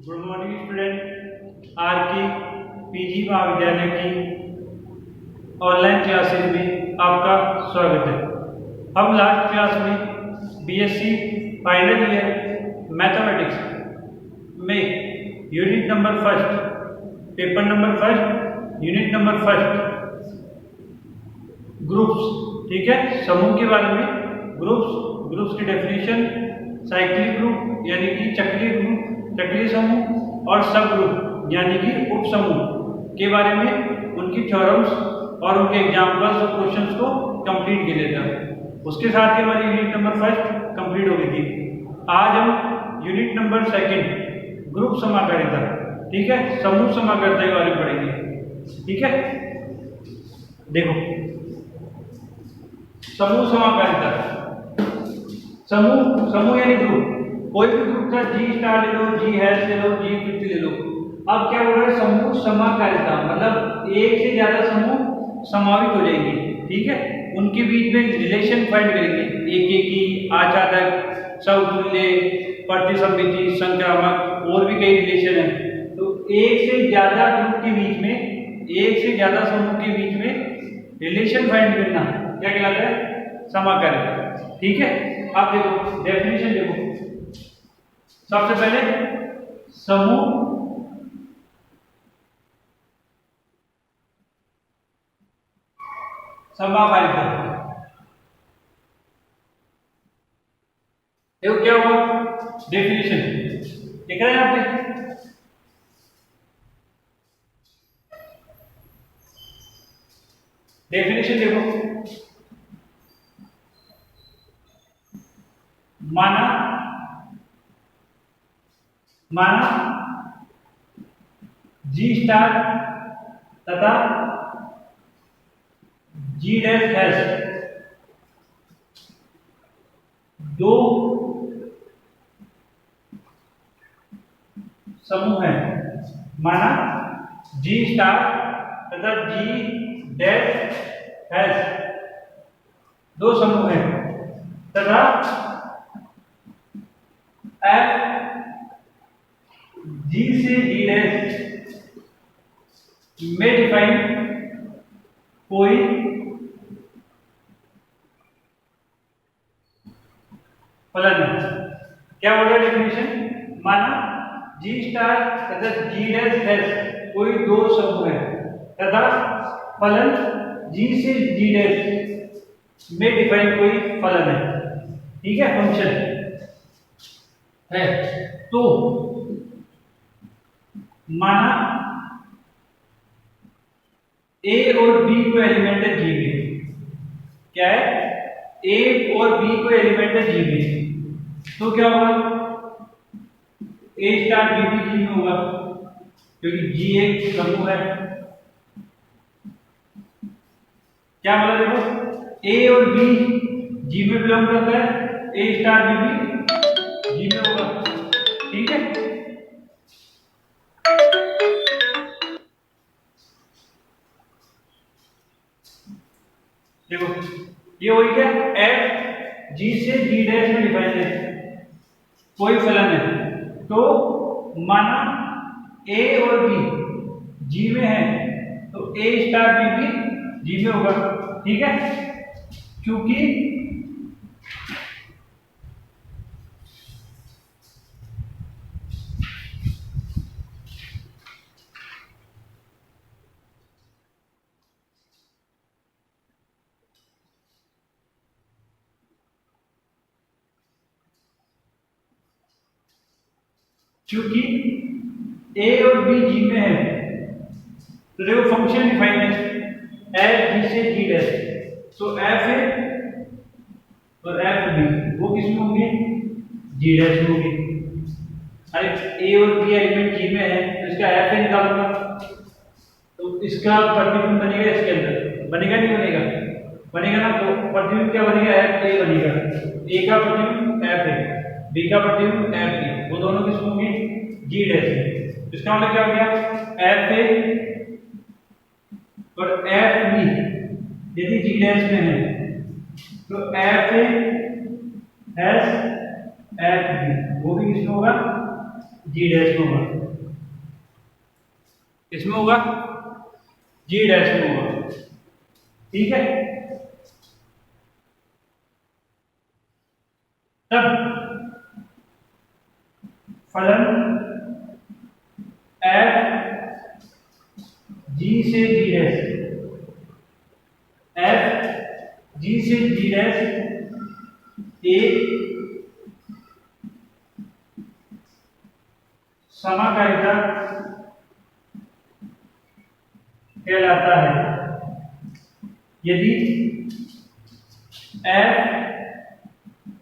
Good morning student. Are की PG महाविद्यालय की ऑनलाइन क्लासेज में आपका स्वागत है। हम लास्ट क्लास में बीएससी फाइनल ईयर मैथमेटिक्स में unit number first, paper number first, unit number first, groups, ठीक है, समूह के बारे में, ग्रुप्स की डेफिनेशन, साइक्लिक ग्रुप यानी कि चक्रीय ग्रुप, चक्रीय समूह और सब ग्रुप यानी कि उप समूह के बारे में, उनकी थ्योरम्स और उनके एग्जांपल्स और क्वेश्चंस को कंप्लीट कर लेता है। उसके साथ ही हमारी यूनिट नंबर फर्स्ट कंप्लीट हो गई थी। आज हम यूनिट नंबर सेकंड ग्रुप समाकारिता, ठीक है, समूह समाकारिता के बारे में पढ़ेंगे। ठीक है, देखो समूह समाकारिता, समूह यानी ग्रुप, कोई भी ग्रुप का जी स्टार ले लो, जी हैश ले लो, जी 50 ले लो। अब क्या हो रहा है, समूह समाकारिता मतलब एक से ज्यादा समूह समावित हो जाएंगे, ठीक है, उनके बीच में रिलेशन फाइंड करेंगे, एक एक की, आचारक, समतुल्य, प्रतिसंमिति, संक्रामक और भी कई रिलेशन है। तो एक से ज्यादा ग्रुप के बीच में, एक से ज्यादा समूह के बीच में रिलेशन फाइंड करना क्या कहलाता है, समाकारिता। ठीक है, आप देखो डेफिनेशन देखो। सबसे पहले समूह समाकारिता, देखो क्या हुआ, डेफिनेशन देख रहे हैं यहाँ पे, डेफिनेशन देखो, माना जी स्टार तथा जी डैश हैश दो समूह है। माना जी स्टार तथा जी डैश हैश दो समूह है तथा एफ जी से जी डैश में डिफाइन कोई फलन। क्या बोल रहा है डेफिनेशन, माना जी स्टार तथा जी डैश हैश कोई दो समूह है तथा फलन जी से जी डैश में डिफाइन कोई फलन है, ठीक है, फंक्शन है। तो माना ए और बी को एलिमेंट है जी में, क्या है, ए और बी को एलिमेंट है जी में, तो क्या होगा, ए स्टार बी भी जी में होगा क्योंकि जी एक समूह है। क्या बोला देखो, ए और बी जी में बिलोंग करता है, ए स्टार बी भी जी में होगा, ठीक है। देखो ये हो गया, एफ जी से जी डैश में डिफाइन है कोई फलन है। तो माना ए और बी जी में है तो ए स्टार बी भी जी में होगा, ठीक है, क्योंकि ए और बी जी में है तो देखो फंक्शन डिफाइन है एफ जी से जी डैश, तो एफ है और एफ बी वो किसमें होंगे, जी डैश में होंगे। अरे ए और बी एलिमेंट जी में है तो इसका एफ है निकालूंगा तो इसका प्रतिबिंब बनेगा, इसके अंदर बनेगा नहीं बनेगा, बनेगा ना, तो प्रतिबिंब क्या बनेगा, एफ ए बनेगा, ए का प्रतिबिंब एफ है, बी का प्रतिबिंब एफ बी, वो दोनों किसमें होंगे, जी डैश में। इसका मतलब क्या हो गया, एफ ए और एफ बी यदि जी डैश में है तो F A S F B वो भी किसमें होगा, जी डैश में होगा, किसमें होगा, जी डैश में होगा। ठीक है, तब फलन एफ जी से जी डैश, एफ जी से जी डैश एक समाकारिता कहलाता है यदि F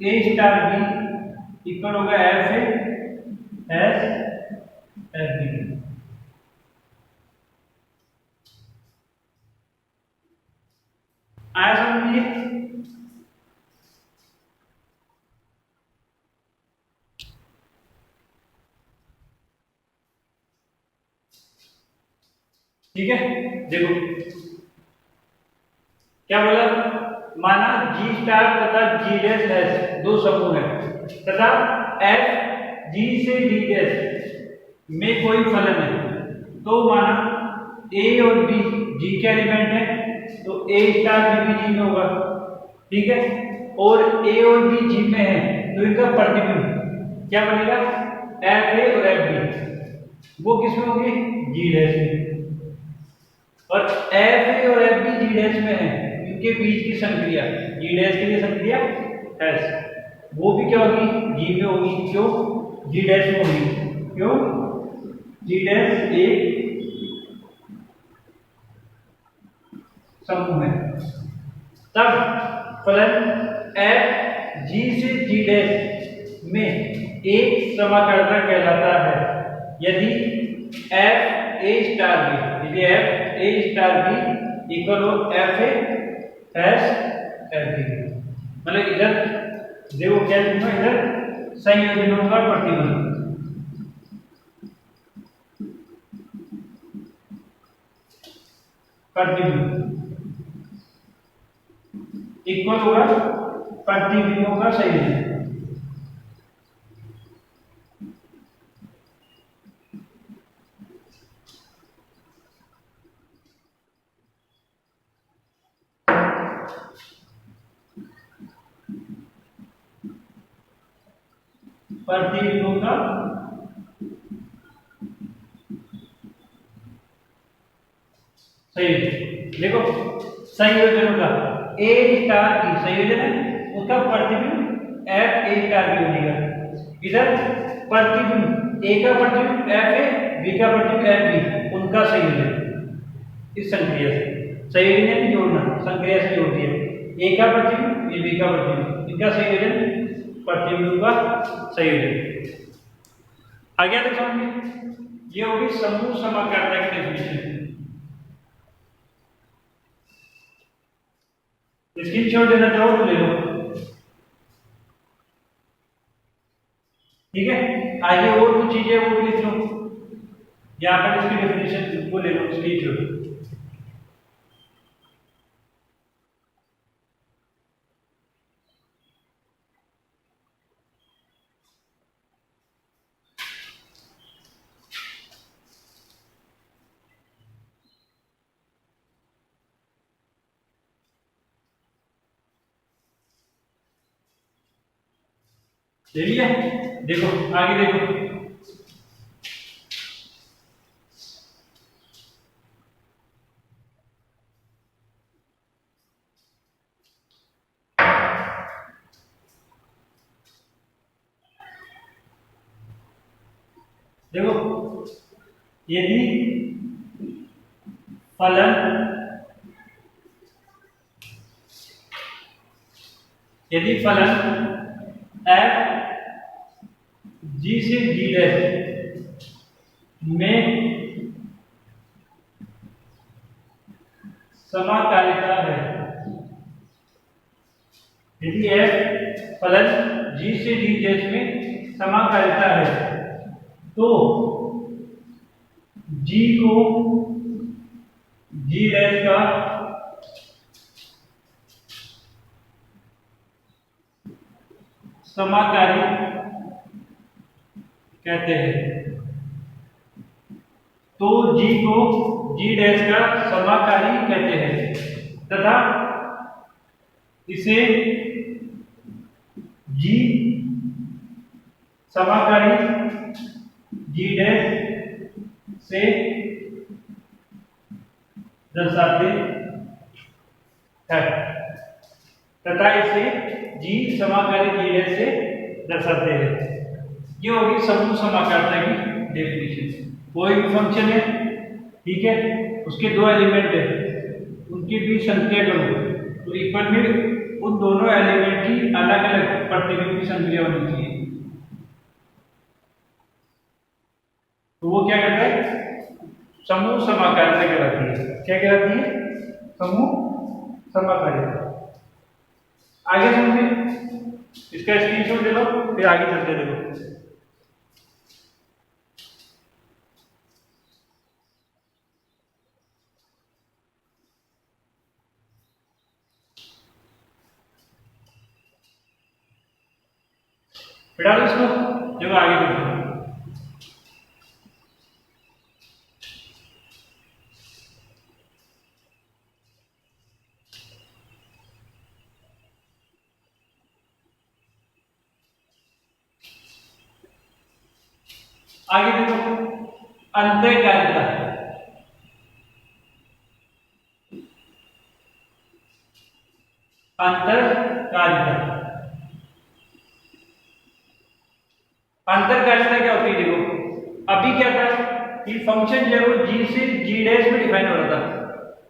A star B equal होगा F A S F B. आया समझिए, ठीक है। देखो क्या बोला, माना जी स्टार तथा जी डैश एस दो समूह है तथा एफ जी से जी डैश में कोई फलन है, तो माना ए और बी जी के एलिमेंट है तो ए स्टार भी जी में होगा, ठीक है, और ए और बी जी में है तो इनका प्रतिबिंब क्या बनेगा, एफ ए और एफ बी, वो किसमें होगी, जी डैश में, और एफ ए और एफ बी जी डैश में है, इनके बीच की संक्रिया जी डैश के लिए संक्रिया एस, वो भी क्या होगी, जी में होगी, क्यों, जी डैश में होगी, क्यों, जी डैश एक समूह है। तब फलन एफ जी से जी डैश में एक समाकर्ता कहलाता है यदि एफ ए स्टार बी, यदि F A star B equal हो F A S F B, मतलब इधर देखो क्या लिखूंगा, इधर संयोजनों का प्रतिबंध, प्रतिबिंब इक्वल होगा प्रतिबिंबों का संयोजन, प्रतिबिंबों का संयोजन। देखो संयोजनों का ए स्टार की संयोजन है, उसका प्रतिबिंब एफ ए स्टार भी हो जाएगा, इधर प्रतिबिंब ए का प्रतिबिंब एफ ए, बी का प्रतिबिंब एफ बी, उनका संयोजन, इस संक्रिया से संयोजन है जोड़ना, संक्रिया से जोड़ दिया, ए का प्रतिबिंब ये बी का प्रतिबिंब, इनका संयोजन प्रतिबिंब का संयोजन। आगे आते समझिए, ये होगी समूह समाकर्ता की डेफिनेशन। स्क्रीनशॉट देना चाहो तो ले लो, ठीक है। आगे और कुछ चीजें वो भी लिख लो, यहाँ पर इसकी डेफिनेशन वो ले लो स्क्रीनशॉट। ले लिया, देखो आगे देखो, देखो यदि फलन एफ जी से जी डैश में समाकारिता है, यदि एफ फलन जी से जी डैश में समाकारिता है तो जी को जी डैश का समाकारी कहते हैं। तो जी को जी डैश का समाकारी कहते हैं तथा इसे जी समाकारी जी डैश से दर्शाते हैं तथा इसे जी समाकारी जी डैश से दर्शाते हैं। ये होगी समूह समाकारता की डेफिनेशन। कोई भी फंक्शन है, ठीक है, उसके दो एलिमेंट है, उनकी भी संख्या करो तो इक्वल में उन दोनों एलिमेंट की अलग अलग प्रतिबिंब की संख्या होनी चाहिए। तो वो क्या करता है, समूह समाकारिता कहलाती है। क्या कहलाती है? समूह समाकारिता। आगे समझिए, इसका स्क्रीनशॉट ले लो, फिर आगे चलते देखो। फिलहाल इसको जब आगे बढ़ते हैं, आगे देखो अंतःकारिता। अंतःकारिता अंतःकारिता क्या होती है? देखो अभी क्या था कि फंक्शन जो है वो जी से जी डैश में डिफाइन हो रहा था।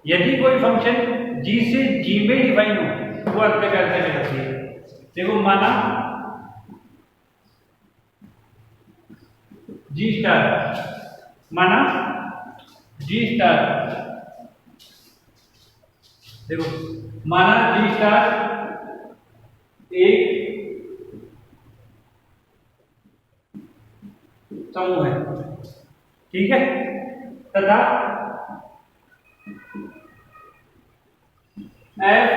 यदि कोई फंक्शन जी से जी में डिफाइन हो वो अंतःकारिता कहलाती है। देखो माना जी स्टार, माना जी स्टार, देखो माना जी स्टार एक समूह है, ठीक है, तथा एफ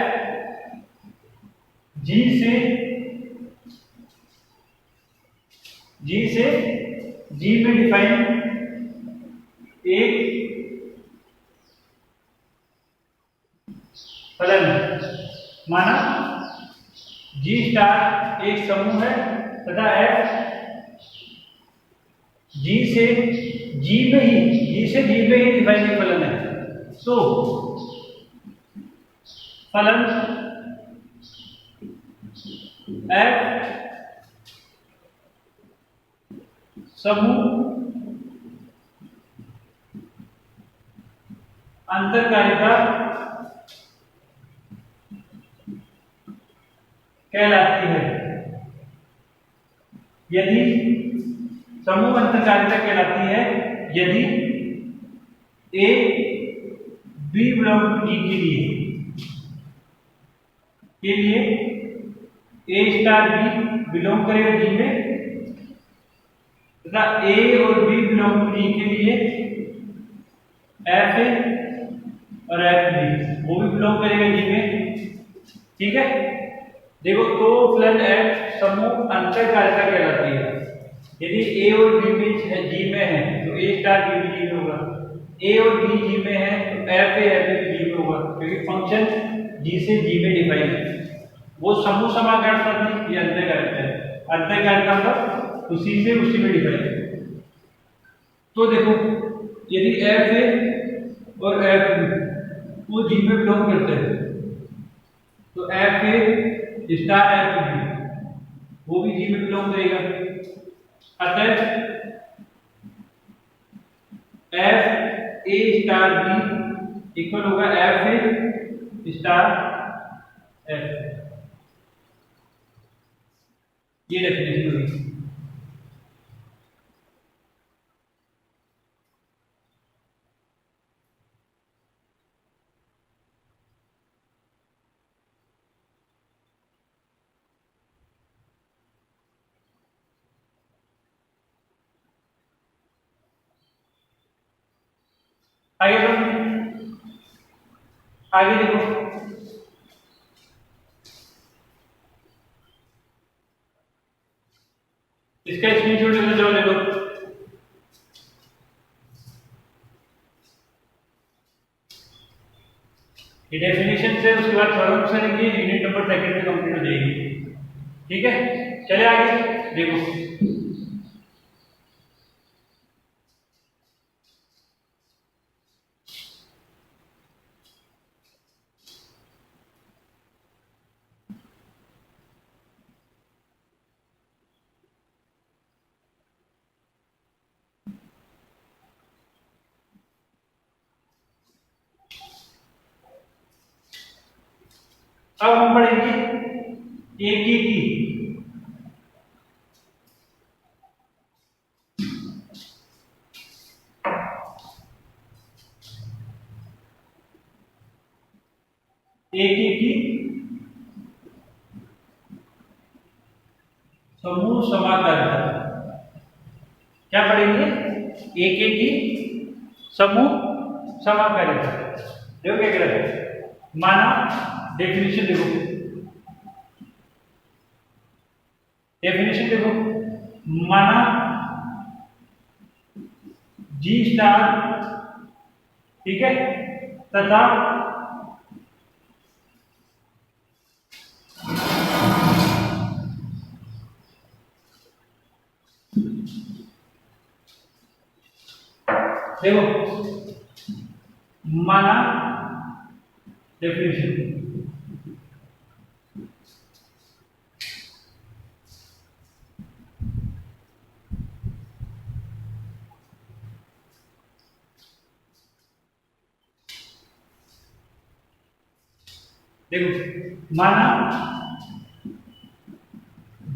जी से जी में डिफाइन एक फलन, माना जी स्टार एक समूह है तथा एफ जी से जी में ही डिफाइन एक फलन है। तो फलन एफ समूह अंतःकारिता कहलाती है। यदि समूह अंतःकारिता कहलाती है यदि ए बी बिलोंग टू जी के लिए ए स्टार बी बिलोंग करेगा जी में तथा ए और बी बिलोंग टू जी के लिए एफ ए और एफ बी वो भी बिलोंग करेगा जी में, ठीक है। देखो तो फलन एफ समूह अंतःकारिता कहलाती है। यदि ए और बी भी जी में है तो ए स्टार बी भी जी में होगा, ए और बी जी में है तो एफ ए भी जी में होगा, क्योंकि फंक्शन जी से जी में डिफाइन है। वो समूह समाकारिता थी, ये अंतःकारिता है। अंतःकारिता मतलब उसी से उसी में डिफाइन है। तो देखो यदि एफ ए और एफ बी वो जी में बिलोंग करते हैं तो F A star F B वो भी जी में बिलोंग करेगा। अतः F A star B equal होगा एफ ए स्टार एफ। ये डेफिनेशन हुई। आगे देखो इसका स्क्रीनशॉट में जाओ ले लो। ये डेफिनेशन से उसके बाद थ्योरम से लेंगे, यूनिट नंबर सेकंड में कंप्लीट हो जाएगी। ठीक है, चले आगे देखो। अब हम पढ़ेंगे एक की समूह समाकारिता। क्या पढ़ेंगे? एक की समूह समाकारिता। देखो क्या कह रहा है, माना डेफिनेशन देखो, डेफिनेशन देखो, माना जी स्टार, ठीक है, तथा देखो, माना डेफिनेशन देखो, माना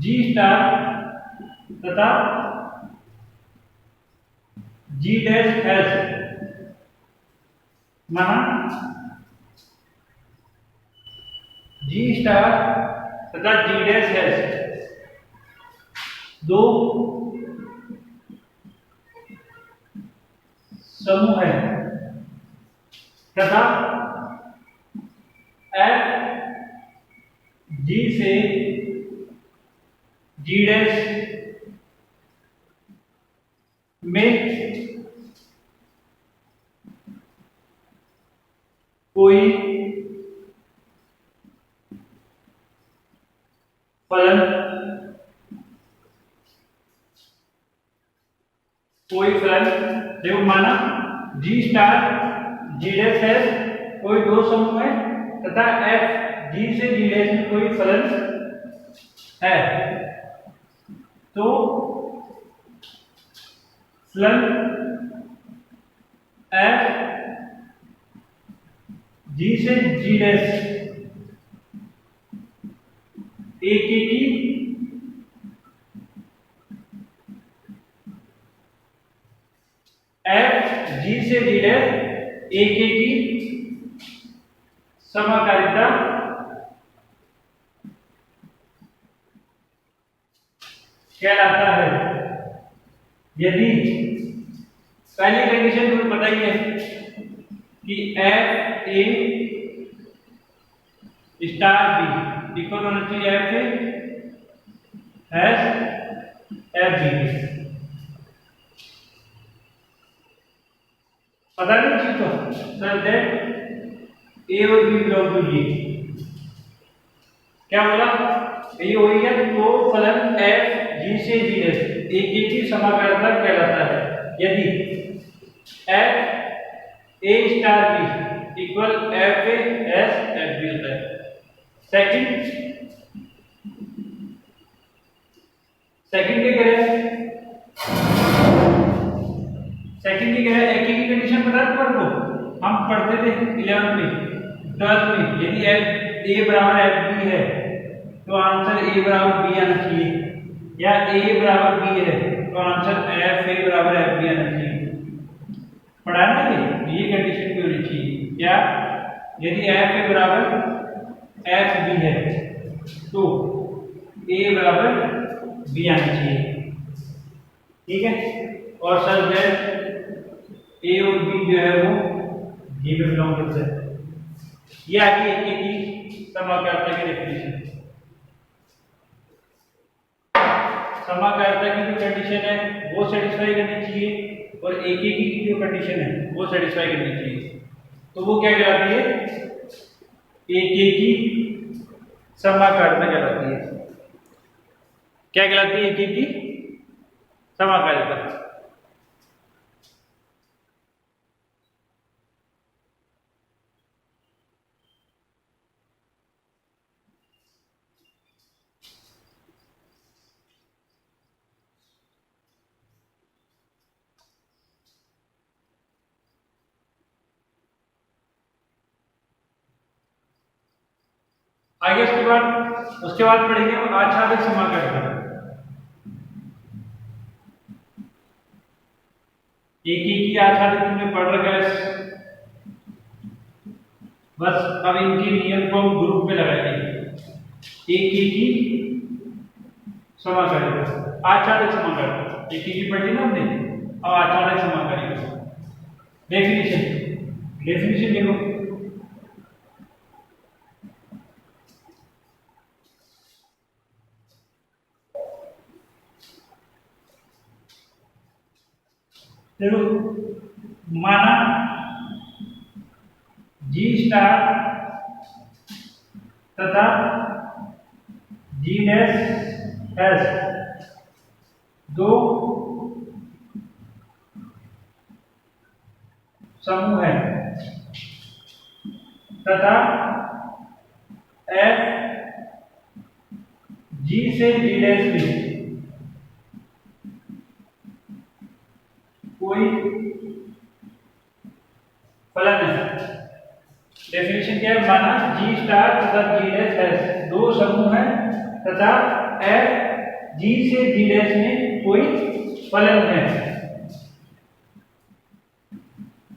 जी स्टार तथा जी डैश एस, माना जी स्टार तथा जी डैश एस दो समूह है तथा एफ जी से जी डैश में कोई फलन, देखो, माना जी स्टार जी डैश है कोई दो समूह है तथा एफ जी से जी डैश में कोई फलन है, तो फलन एफ जी से जी डैश एक की एफ जी से जी डैश एक की समाकारिता कहलाता है। यदि पहली कंडीशन तुम्हें पता ही है कि F A star B equal होना चाहिए एफ ए एफ बी, पता नहीं चीज तो सर दैट ए और बी बिलोंग टू जी, क्या बोला, ये हो गया, तो फलन एफ जी से जी डैश एक की समाकारिता कहलाता है यदि F A star B equal F A S F B होता है। सेकंड क्या कह रहे हैं, सेकंड की कह रहा है, एक की कंडीशन पता है तुम्हारे को, हम पढ़ते थे 11th में 12th में, यदि एफ ए बराबर एफ बी है तो आंसर ए बराबर बी आना चाहिए, या ए बराबर बी है तो आंसर एफ ए बराबर एफ बी आना चाहिए। पढ़ा ना ये कंडीशन भी होनी चाहिए, क्या, यदि एफ ए बराबर एफ बी है तो ए बराबर बी आना चाहिए, ठीक है, और सर दैट ए और बी जो है वो जी में बिलोंग करते हैं। ये आगे एक की समाकारिता की डेफिनेशन। समाकारिता की जो कंडीशन है वो सेटिस्फाई करनी चाहिए और एक एक की जो कंडीशन है वो सेटिस्फाई करनी चाहिए। तो वो क्या कहलाती है? एक एक की समाकारिता कहलाती है। क्या कहलाती है? एक एक की समाकारिता। आगे उसके बाद पढ़ेंगे हम आच्छादक समाकलन। एक ही की आच्छादक तुमने पढ़ रखा है, बस अब इनके नियम को हम ग्रुप में लगाएंगे। एक ही की समाकलन, आच्छादक समाकलन, एक ही की पढ़ी ना हमने, अब आच्छादक समाकलन। डेफिनेशन देखो, माना जी स्टार तथा जी डैश एस दो समूह है तथा एफ जी से जी डैश में कोई फलन है। डेफिनेशन क्या है? माना जी स्टार तथा जी डैश एस दो समूह है तथा एफ जी से जी डैश में कोई फलन है,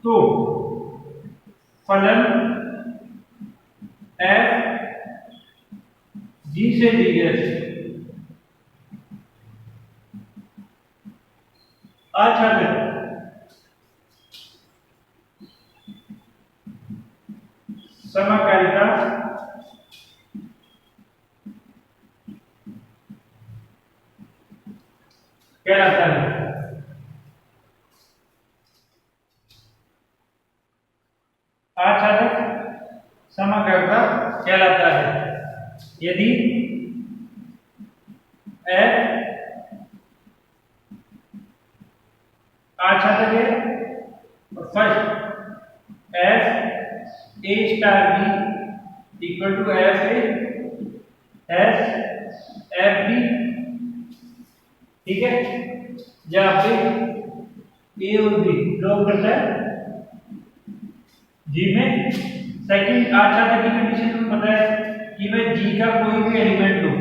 तो फलन एफ जी से जी डैश आच्छादक समाकारिता कहलाता है। आच्छादक समाकारिता कहलाता है यदि एफ आच्छादक है और first F A star B equal to F A S F B, ठीक है। जहां पे ए और बी ड्रॉप करता है जी में, सेकंड आच्छादक की कंडीशन तुम्हें पता है कि मैं जी का कोई भी एलिमेंट लूं,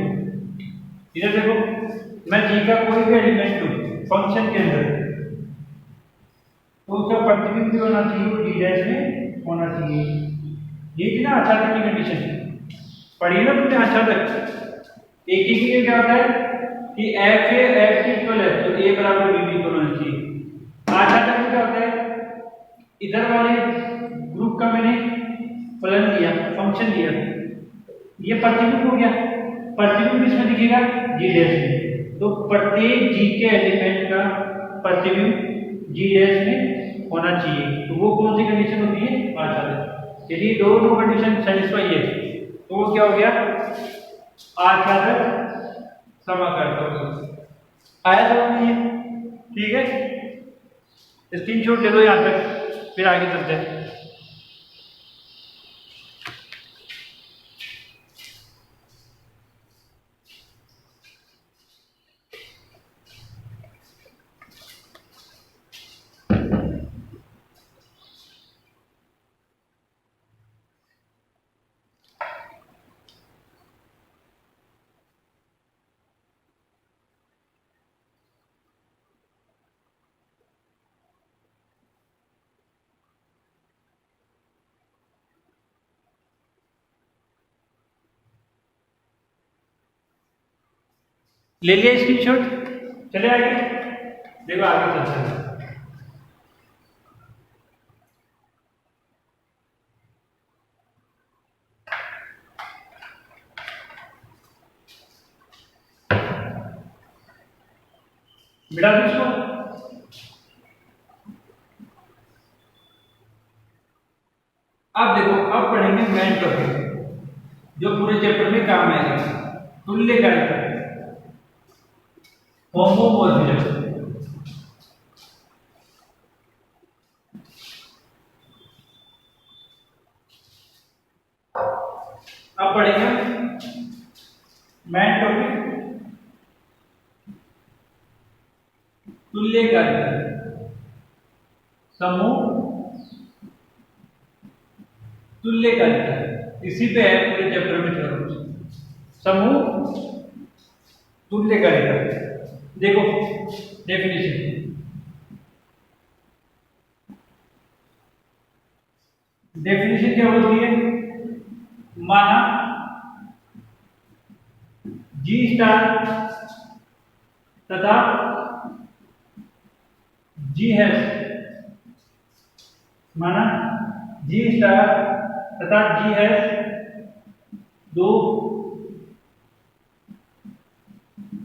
इधर देखो, मैं जी का कोई भी एलिमेंट लूं फंक्शन के अंदर, तो उसका प्रतिबिंब भी होना चाहिए और डी डैश में होना चाहिए। ये थी ना आच्छादक की कंडीशन, पढ़िए ना तुमने आच्छादक। एक ही के लिए क्या होता है कि एफ ए एफ की इक्वल है तो ए बराबर बी भी इक्वल होना चाहिए। आच्छादक में क्या होता है, इधर वाले ग्रुप का मैंने फलन लिया, फंक्शन लिया, ये प्रतिबिंब हो गया, प्रतिबिंब किसमें दिखेगा? जी डैश में, तो प्रत्येक जी के एलिमेंट का प्रतिबिंब जी डैश में होना चाहिए, तो वो कौन सी कंडीशन होती है? आच्छादक। यदि दोनों कंडीशन सेटिस्फाई है तो वो क्या हो गया? आच्छादक समाकारिता। आया समझ में ये? ठीक है, स्क्रीनशॉट ले लो यहां तक, फिर आगे चलते हैं। ले लिया स्क्रीनशॉट? चले आगे, देखो आगे चलते हैं। मेन टॉपिक जो पूरे चैप्टर में काम आएगा, तुल्यकालिता, होमोमोर्फिज्म। अब पढ़ेंगे मेन टॉपिक तुल्यकालिता, समूह तुल्यकालिता, इसी पे है पूरे चैप्टर में थोड़ा समूह तुल्यकालिता। देखो डेफिनेशन, डेफिनेशन क्या होती है, माना जी स्टार तथा जी हैश, माना जी स्टार तथा जी हैश दो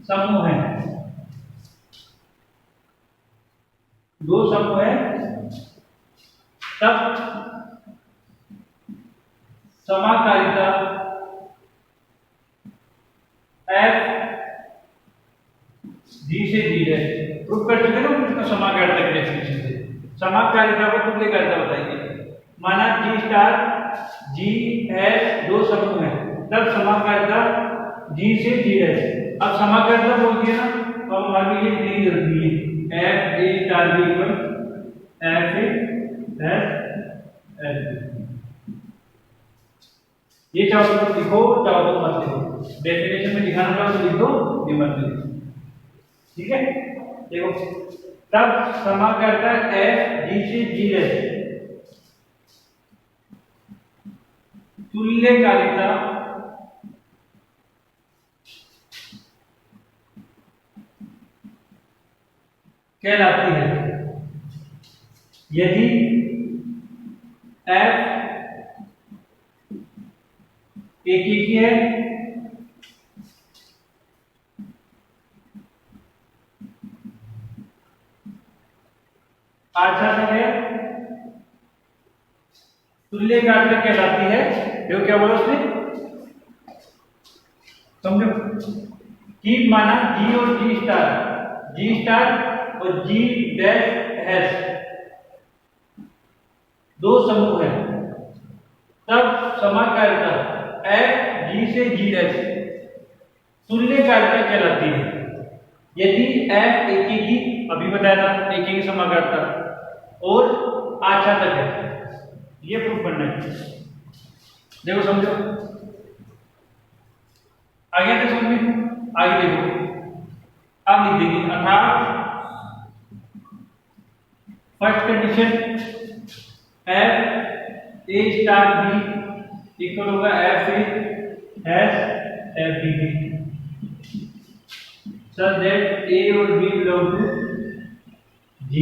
समूह हैं, दो समूह है, तब समाकारिता एफ जी से जी है। प्रूफ कर चुके ना उसका समाकारिता की डेफिनेशन से, समाकारिता को तुल्यकालिता बताएंगे। माना जी स्टार जी एस दो समूह है, तब समाकारिता जी से जी एस। अब समाकारिता बोलती है ना, तो हम हमारी ये लिख जरूरी है, F A star B equal F A S S. ये चाहो तो लिखो, चाहो तो मत लिखो, डेफिनेशन में दिखाना चाहो तो लिखो, ये मत लिखो, ठीक है। देखो तब समाकारिता एफ जी से जी है, तुल्यकालिता कहलाती है यदि एफ एक ही है आधार है, तुल्यकालिता कहलाती है। देखो क्या बोला उसने, समझो कि माना जी और जी स्टार और जी डैश एस दो समूह है, तब समाकारिता एफ जी से जी डैश तुल्यकालिता कहलाती है यदि एफ एक ही, अभी बताया था एक ही समाकारिता और आच्छादक है। ये प्रूफ करना है। देखो समझो आगे तो समझ में, आगे देखो अब लिख देंगे, अर्थात first condition F A star B equal होगा F A S F B such that A और B belong to G।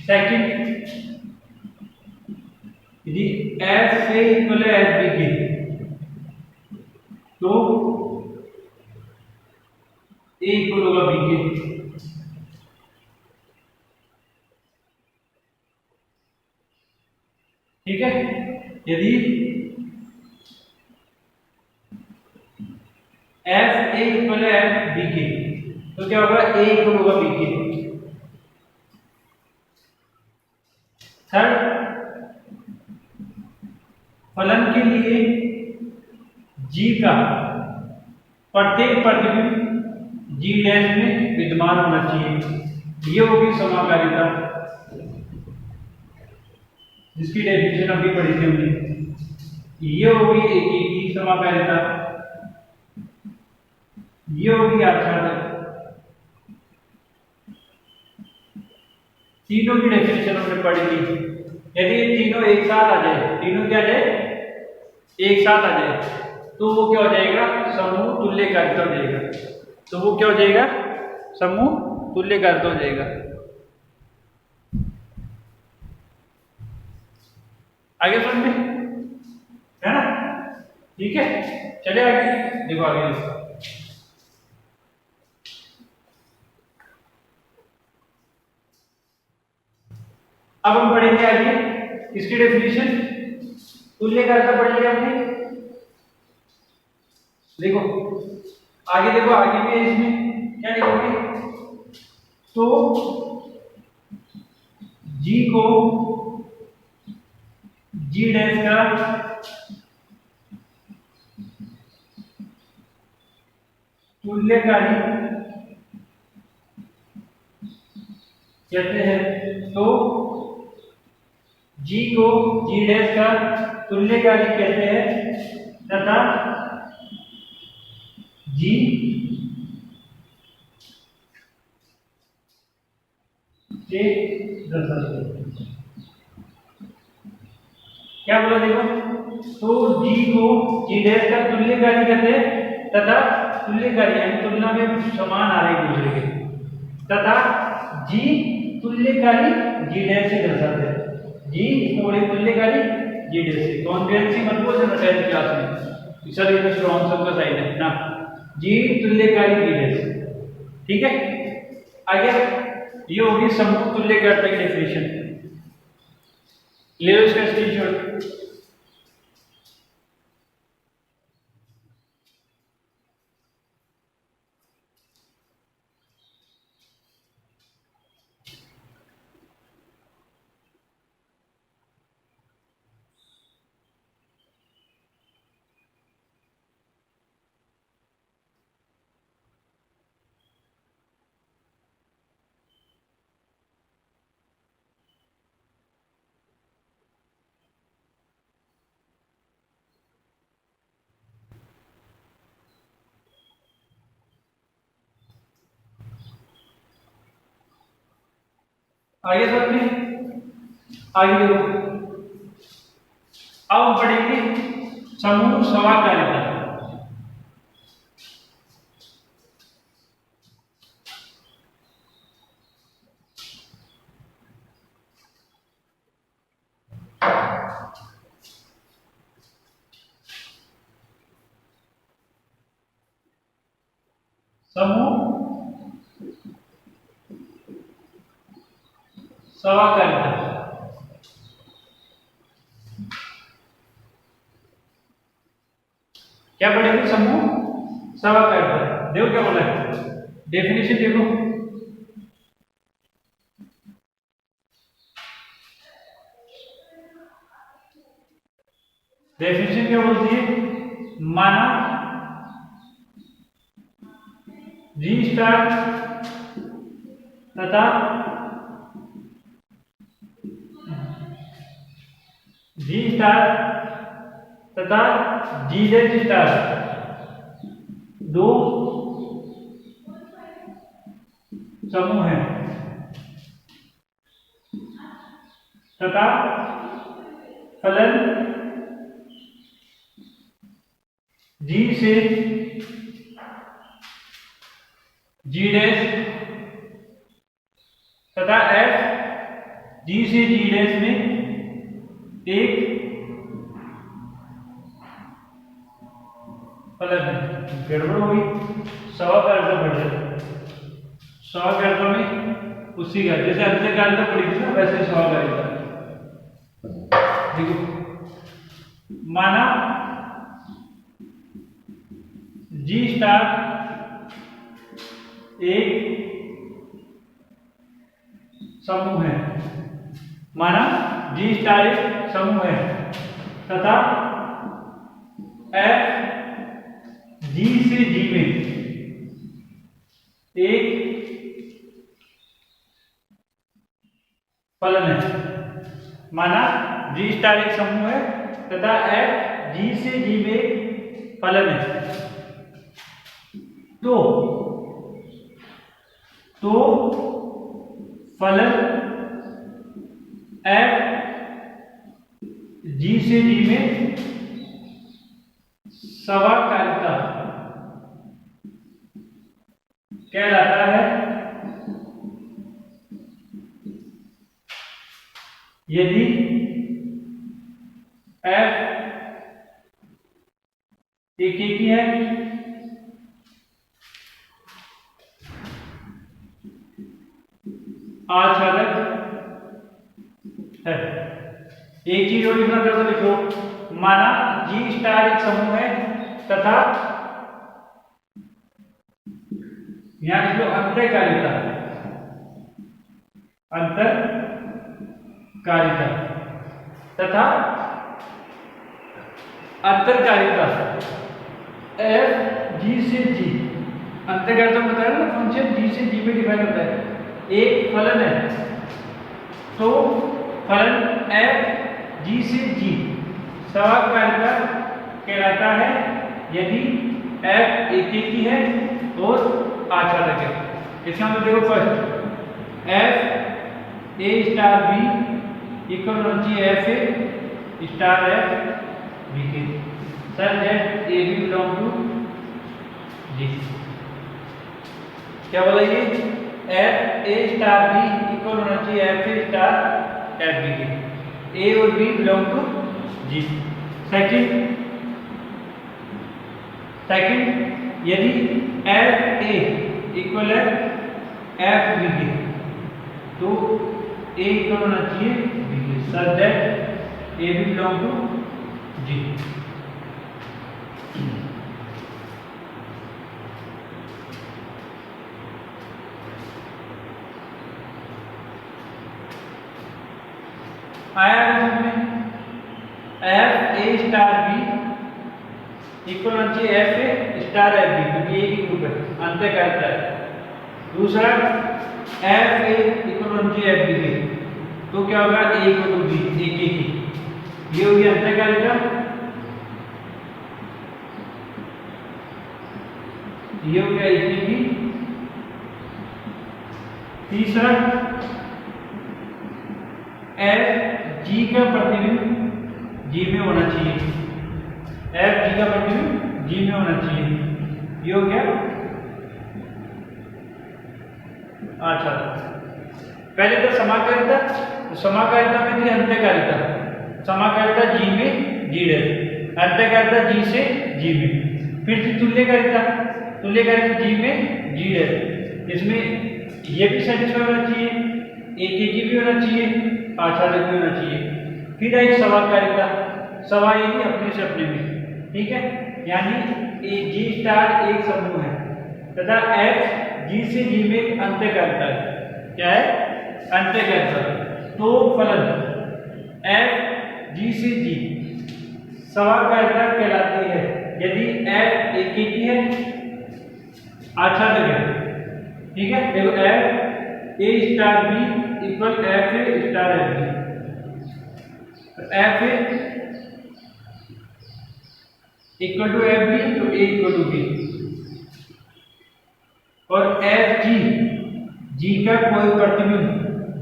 Second, यदि F A इक्वल है F B के तो A इक्वल होगा B के, ठीक है। यदि F A इक्वल है F B के तो क्या होगा, A इक्वल होगा B के। थर्ड, फलन के लिए G का प्रत्येक प्रतिबिंब G डैश में विद्यमान होना चाहिए। ये होगी समाकारिता, जिसकी डेफिनेशन अभी पढ़ी थी हमने। ये होगी एक की समाकारिता, ये होगी आच्छादक। तीनों की डेफिनेशन हमने पढ़ी थी। यदि ये तीनों एक साथ आ जाए, तीनों क्या जाए एक साथ आ जाए, तो वो क्या हो जाएगा, समूह तुल्यकालिता हो जाएगा। तो वो क्या हो जाएगा, समूह तुल्यकालिता हो जाएगा। आगे समझ में है ना, ठीक है। चले आगे, देखो आगे देखो। अब हम पढ़ेंगे आगे इसकी डेफिनेशन, तुल्यकालिता पढ़ लिया हमने। देखो आगे, देखो आगे भी है, इसमें क्या लिखोगे, तो जी को जी डैश का तुल्यकारी कहते हैं, तो जी को जी डैश का तुल्यकारी कहते हैं तथा जी से दर्शाते हैं। क्या बोला देखो, तो जी को जी डैश का तुल्यकारी कहते हैं तथा तुल्यकारी यानी तुलना में समान आ रहे दूसरे के, तथा जी तुल्यकारी जी डैश से दर्शाते हैं। जी थोड़े तुल्यकारी जी डैश से, कॉन्ग्रुएंसी मत बोल देना 10th क्लास में, सर ये स्ट्रॉन्ग सब का साइन है ना, जी तुल्यकारी जी डैश। ठीक है, आगे ये होगी समूह तुल्यकारिता की डेफिनेशन। ले लो इसका स्क्रीनशॉट। आगे सब में आगे देखो, अब हम पढ़ेंगे समूह समाकारिता। समूह समाकारिता क्या पढ़ेंगे, समूह समाकारिता। देखो क्या बोला है, डेफिनेशन देखो, डेफिनेशन क्या बोलती है, माना जी स्टार तथा जी स्टार तथा जी जेड स्टार दो समूह हैं तथा फलन जी से जी डैश तथा एफ जी से जी डैश में एक फलन है। गड़बड़ हो गई, समाकारिता बढ़ जाए, समाकारिता में उसी का जैसे अंत्यकारिता पड़ी थी ना, वैसे समाकारिता। देखो माना जी स्टार एक समूह है, माना जी स्टार एक समूह है तथा एफ जी से जी में एक फलन है। माना जी स्टार एक समूह है तथा एफ जी से जी में एक फलन है, तो फलन एफ जी से जी में समाकारिता कहलाता है यदि एफ एक ही है आच्छादक है। एक चीज और लिखना कर लिखो, माना G स्टार एक समूह है तथा यहाँ लिख लो अंतःकारिता तथा अंतरकारिता F G से G। अंतरकारिता बताया ना फंक्शन G से G में डिफाइन होता है। एक फलन है तो फलन F G से G सवाकारिता कहलाता है यदि F एक ही है और आच्छादक है। इसका मतलब देखो first F A star B equal होना चाहिए F A star F B के such that A B belong to G। क्या बोला ये F A star B equal होना चाहिए F A star F B के। A और B belong to G। Second यदि F A इक्वल है F B के तो A इक्वल होना चाहिए B के such that A B belong to G। आया में F A star B equal होना चाहिए F A star F B क्योंकि एक ही ग्रुप है अंतःकारिता है। दूसरा F A इक्वल होना चाहिए F B के तो क्या होगा A इक्वल टू B एक ही ये होगी अंतःकारिता। ये हो गया एक ही। तीसरा F G का प्रतिबिंब G में होना चाहिए। F G का प्रतिबिंब G में होना चाहिए। ये हो गया। अच्छा पहले तो समाकारिता में थी अंतःकारिता। समाकारिता G में G है अंतःकारिता G से G में। फिर थी तुल्यकारिता G में G है। इसमें ये भी सेटिस्फाई होना चाहिए एक भी होना चाहिए आच्छादक भी होना चाहिए। फिर आई सवा ये अपने से अपने में ठीक है यानी G स्टार एक समूह है तथा F G से G में अंतःकारिता है। क्या है अंतःकारिता। तो फलन F G से G सवाकारिता कहलाती है यदि F एक ही है आच्छादक है। ठीक है देखो F A star B equal F A star F B। F A equal to F B तो A इक्वल टू B और F G का कोई प्रतिबिंब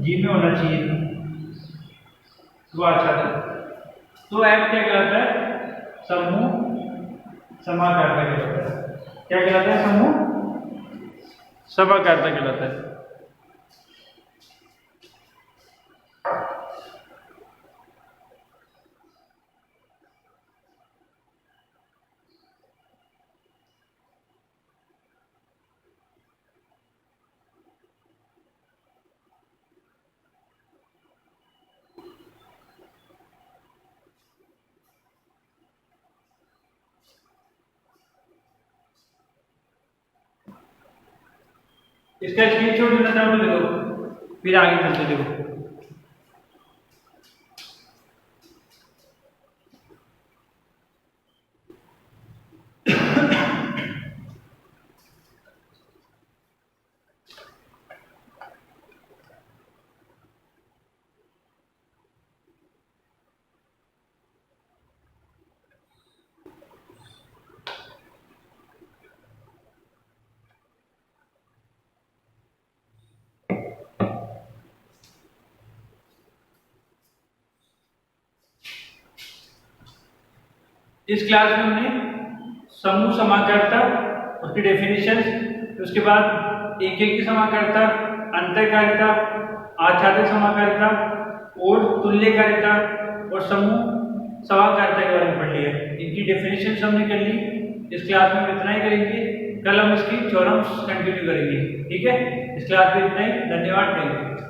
G में होना चाहिए वो आच्छादक। तो F क्या कहलाता है समूह समाकारिता कहलाता है। क्या कहलाता है समूह समाकारिता कहलाता है। इसका स्क्रीनशॉट लेना चाहो तो देखो फिर आगे चलते देखो। इस क्लास में हमने समूह समाकारिता उसकी डेफिनेशन उसके बाद एक की समाकारिता अंतःकारिता आच्छादित समाकारिता और तुल्यकारिता और समूह समाकारिता के बारे में पढ़ लिया। इनकी डेफिनेशन हमने कर ली। इस क्लास में इतना ही करेंगे कल हम इसकी थ्योरम्स कंटिन्यू करेंगे। ठीक है इस क्लास में इतना ही। धन्यवाद।